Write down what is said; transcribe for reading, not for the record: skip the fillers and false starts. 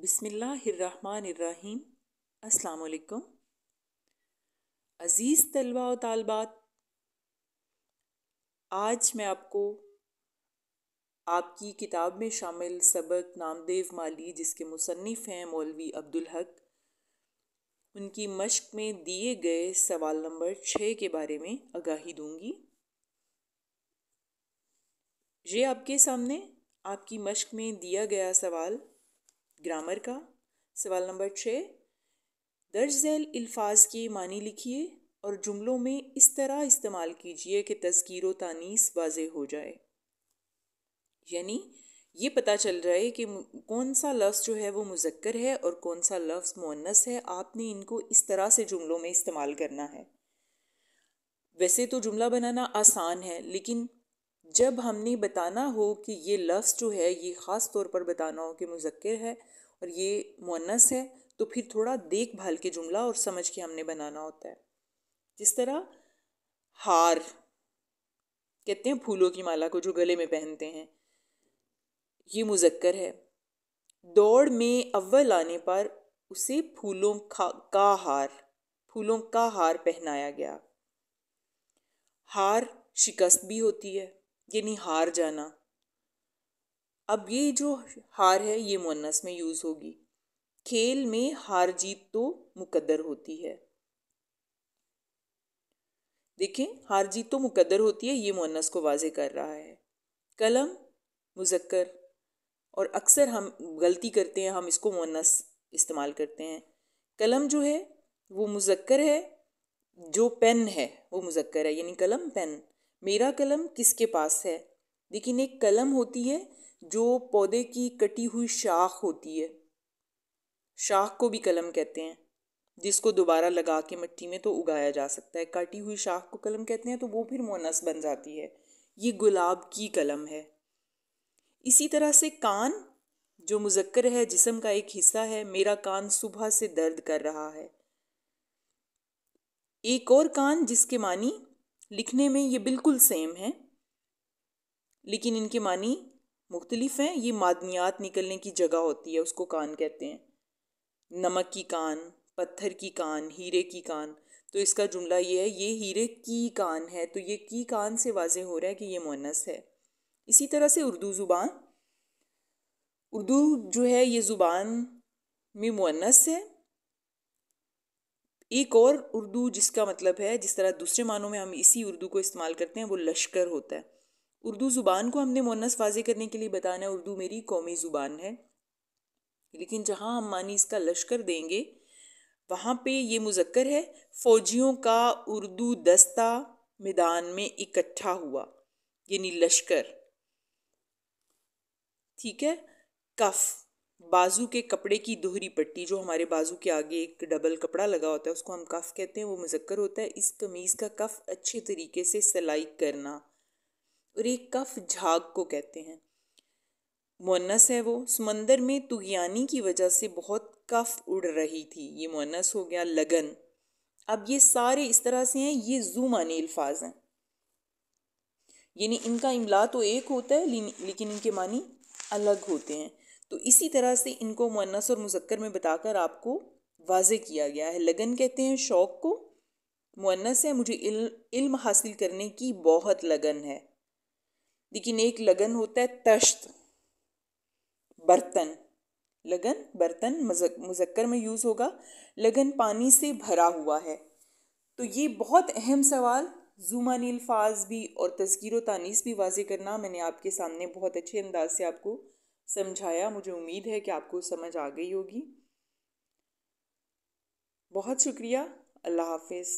बिस्मिल्लाहिर्रहमानिर्रहीम। अस्सलाम वालेकुम। अज़ीज़ तलबा व तालबात, आज मैं आपको आपकी किताब में शामिल सबक नामदेव माली, जिसके मुसन्निफ़ हैं मौलवी अब्दुल हक, उनकी मश्क में दिए गए सवाल नंबर 6 के बारे में आगाही दूंगी। ये आपके सामने आपकी मश्क में दिया गया सवाल ग्रामर का सवाल नंबर 6। दर्ज झैल अल्फाज के मानी लिखिए और जुमलों में इस तरह इस्तेमाल कीजिए कि तज़कीर व तानीस वाज़ेह हो जाए। यानी ये पता चल रहा है कि कौन सा लफ्ज़ जो है वो मुज़क्कर है और कौन सा लफ्ज़ मुअन्नस है। आपने इनको इस तरह से जुमलों में इस्तेमाल करना है। वैसे तो जुमला बनाना आसान है, लेकिन जब हमने बताना हो कि ये लफ्ज़ जो है ये ख़ास तौर पर बताना हो कि मुज़क्कर है और ये मुअन्नस है, तो फिर थोड़ा देख भाल के जुमला और समझ के हमने बनाना होता है। जिस तरह हार कहते हैं फूलों की माला को जो गले में पहनते हैं, ये मुज़क्कर है। दौड़ में अव्वल आने पर उसे फूलों का हार पहनाया गया। हार शिकस्त भी होती है, यानी हार जाना। अब ये जो हार है ये मुअन्नस में यूज़ होगी। खेल में हार जीत तो मुकद्दर होती है। देखें, हार जीत तो मुकद्दर होती है, ये मुअन्नस को वाज़े कर रहा है। कलम मुज़क्कर, और अक्सर हम गलती करते हैं, हम इसको मुअन्नस इस्तेमाल करते हैं। कलम जो है वो मुज़क्कर है, जो पेन है वो मुज़क्कर है, यानी कलम पेन। मेरा कलम किसके पास है। लेकिन एक कलम होती है जो पौधे की कटी हुई शाख होती है, शाख को भी कलम कहते हैं, जिसको दोबारा लगा के मिट्टी में तो उगाया जा सकता है। काटी हुई शाख को कलम कहते हैं, तो वो फिर मुअन्नस बन जाती है। ये गुलाब की कलम है। इसी तरह से कान जो मुज़क्कर है, जिस्म का एक हिस्सा है। मेरा कान सुबह से दर्द कर रहा है। एक और कान जिसके मानी लिखने में ये बिल्कुल सेम है, लेकिन इनके मानी मुख्तलिफ हैं। ये मादनियात निकलने की जगह होती है, उसको कान कहते हैं। नमक की कान, पत्थर की कान, हीरे की कान। तो इसका जुमला ये है, ये हीरे की कान है, तो ये की कान से वाज़े हो रहा है कि ये मुअन्नस है। इसी तरह से उर्दू ज़ुबान, उर्दू जो है ये ज़ुबान में मुअन्नस है। एक और उर्दू जिसका मतलब है, जिस तरह दूसरे मानों में हम इसी उर्दू को इस्तेमाल करते हैं, वो लश्कर होता है। उर्दू ज़ुबान को हमने मुअन्नस वाज़े करने के लिए बताना है, उर्दू मेरी कौमी ज़ुबान है। लेकिन जहाँ हम मानी इसका लश्कर देंगे, वहाँ पे ये मुज़क्कर है। फ़ौजियों का उर्दू दस्ता मैदान में इकट्ठा हुआ, यानी लश्कर। ठीक है। कफ, बाजू के कपड़े की दोहरी पट्टी, जो हमारे बाजू के आगे एक डबल कपड़ा लगा होता है, उसको हम कफ कहते हैं, वो मुज़क्कर होता है। इस कमीज़ का कफ अच्छे तरीके से सिलाई करना। और एक कफ झाग को कहते हैं, मुअन्नस है वो। समंदर में तुग़यानी की वजह से बहुत कफ उड़ रही थी, ये मुअन्नस हो गया। लगन। अब ये सारे इस तरह से हैं, ये ज़ू मानी अल्फाज हैं, यानी इनका इमला तो एक होता है, लेकिन इनके मानी अलग होते हैं। तो इसी तरह से इनको मुअन्नस और मुज़क्कर में बताकर आपको वाज़े किया गया है। लगन कहते हैं शौक़ को, मुअन्नस है मुझे इल्म हासिल करने की बहुत लगन है। लेकिन एक लगन होता है तश्त, बर्तन। लगन बर्तन मुज़क्कर में यूज़ होगा। लगन पानी से भरा हुआ है। तो ये बहुत अहम सवाल, ज़ुमानी अल्फाज भी और तज़कीर व तानीस भी वाज़े करना, मैंने आपके सामने बहुत अच्छे अंदाज से आपको समझाया। मुझे उम्मीद है कि आपको समझ आ गई होगी। बहुत शुक्रिया। अल्लाह हाफ़िज़।